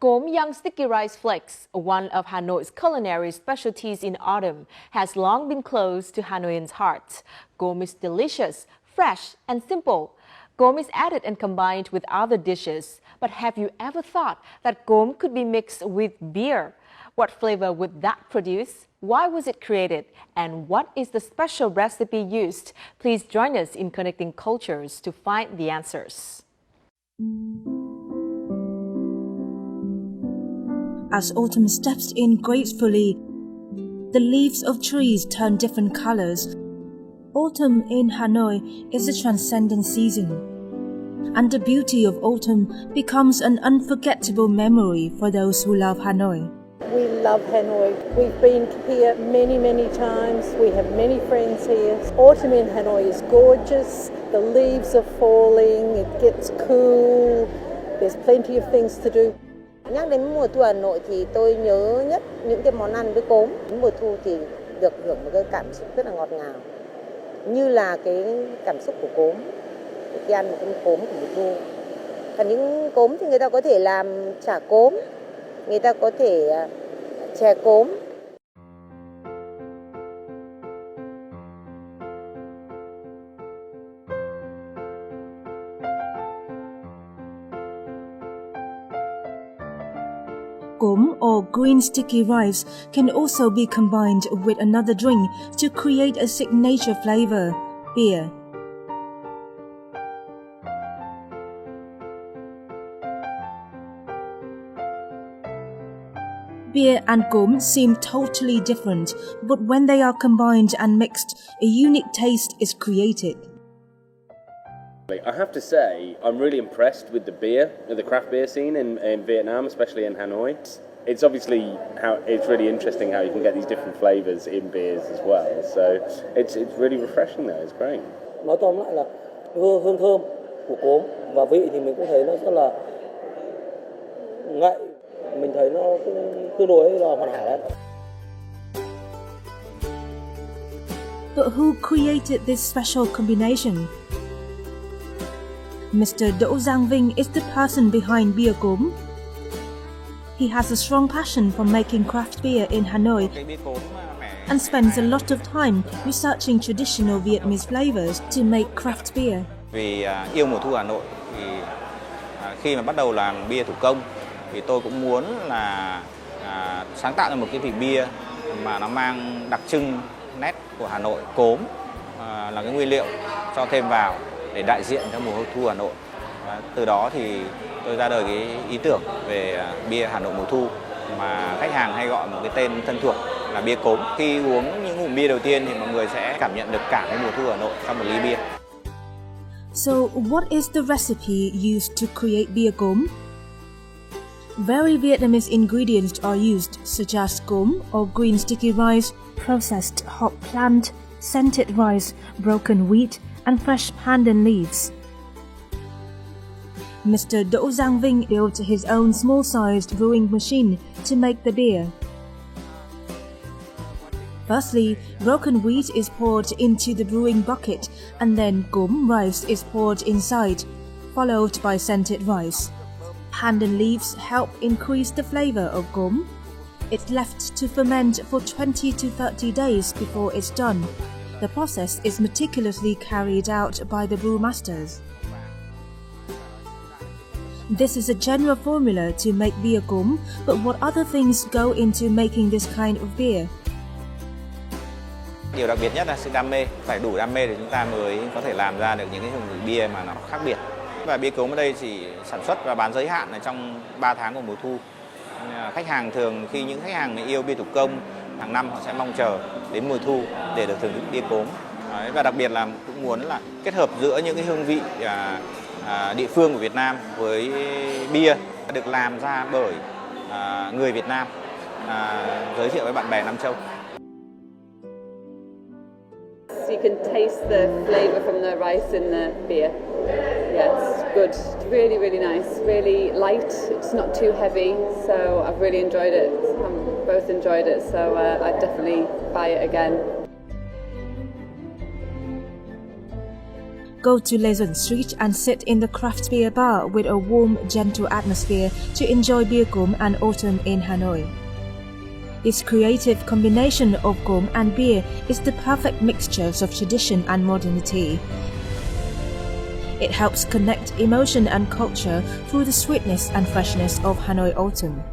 Gốm young sticky rice flakes, one of Hanoi's culinary specialties in autumn, has long been close to Hanoians' hearts. Gốm is delicious, fresh, and simple. Gốm is added and combined with other dishes. But have you ever thought that gốm could be mixed with beer? What flavor would that produce? Why was it created? And what is the special recipe used? Please join us in Connecting Cultures to find the answers. As autumn steps in gracefully, the leaves of trees turn different colors. Autumn in Hanoi is a transcendent season, and the beauty of autumn becomes an unforgettable memory for those who love Hanoi. We love Hanoi. We've been here many times. We have many friends here. Autumn in Hanoi is gorgeous. The leaves are falling. It gets cool. There's plenty of things to do. Nhắc đến mùa thu Hà Nội thì tôi nhớ nhất những cái món ăn với cốm. Mùa thu thì được hưởng một cái cảm xúc rất là ngọt ngào, như là cái cảm xúc của cốm khi ăn một cái cốm của mùa thu. Còn những cốm thì người ta có thể làm chả cốm, người ta có thể chè cốm. Gốm or green sticky rice can also be combined with another drink to create a signature flavor, beer. Beer and gốm seem totally different, but when they are combined and mixed, a unique taste is created. I have to say, I'm really impressed with the beer, the craft beer scene in Vietnam, especially in Hanoi. It's obviously it's really interesting how you can get these different flavors in beers as well. So it's really refreshing there. It's great. Nói tóm lại là hương thơm của cốm và vị thì mình cũng thấy nó rất là ngậy. Mình thấy nó cũng tương đối là hoàn hảo đấy. But who created this special combination? Mr. Đỗ Giang Vinh is the person behind beer gốm. He has a strong passion for making craft beer in Hanoi and spends a lot of time researching traditional Vietnamese flavors to make craft beer. Vì yêu mùa thu Hà Nội thì khi mà bắt đầu làm bia thủ công thì tôi cũng muốn là sáng tạo ra một cái vị bia mà nó mang đặc trưng nét của Hà Nội. Cốm là cái nguyên liệu cho thêm vào để đại diện cho mùa thu Hà Nội. Từ đó thì tôi ra đời cái ý tưởng về bia Hà Nội mùa thu mà khách hàng hay gọi một cái tên thân thuộc là bia cốm. Khi uống những ngụm bia đầu tiên thì mọi người sẽ cảm nhận được cả cái mùa thu Hà Nội trong một ly bia. So, what is the recipe used to create beer gốm? Very Vietnamese ingredients are used, such as gốm or green sticky rice, processed hop plant, scented rice, broken wheat, and fresh pandan leaves. Mr. Đỗ Giang Vinh built his own small-sized brewing machine to make the beer. Firstly, broken wheat is poured into the brewing bucket, and then gốm rice is poured inside, followed by scented rice. Pandan leaves help increase the flavor of gốm. It's left to ferment for 20 to 30 days before it's done. The process is meticulously carried out by the brewmasters. This is a general formula to make beer gốm, but what other things go into making this kind of beer? Điều đặc biệt nhất là sự đam mê, phải đủ đam mê để chúng ta mới có thể làm ra được những cái hương vị bia mà nó khác biệt. Và bia cốm ở đây chỉ sản xuất và bán giới hạn ở trong 3 tháng của mùa thu. Khách hàng thường khi những khách hàng yêu bia thủ công hàng năm họ sẽ mong chờ đến mùa thu để được thưởng thức bia cốm. Và đặc biệt là cũng muốn là kết hợp giữa những cái hương vị địa phương của Việt Nam với bia được làm ra bởi người Việt Nam, giới thiệu với bạn bè Nam Châu. You can taste the flavor from the rice in the beer. Yeah, it's good. It's really, really nice. Really light. It's not too heavy. So I've really enjoyed it. Both enjoyed it. So I'd definitely buy it again. Go to Lejeune Street and sit in the craft beer bar with a warm, gentle atmosphere to enjoy beer gốm and autumn in Hanoi. This creative combination of gốm and beer is the perfect mixture of tradition and modernity. It helps connect emotion and culture through the sweetness and freshness of Hanoi autumn.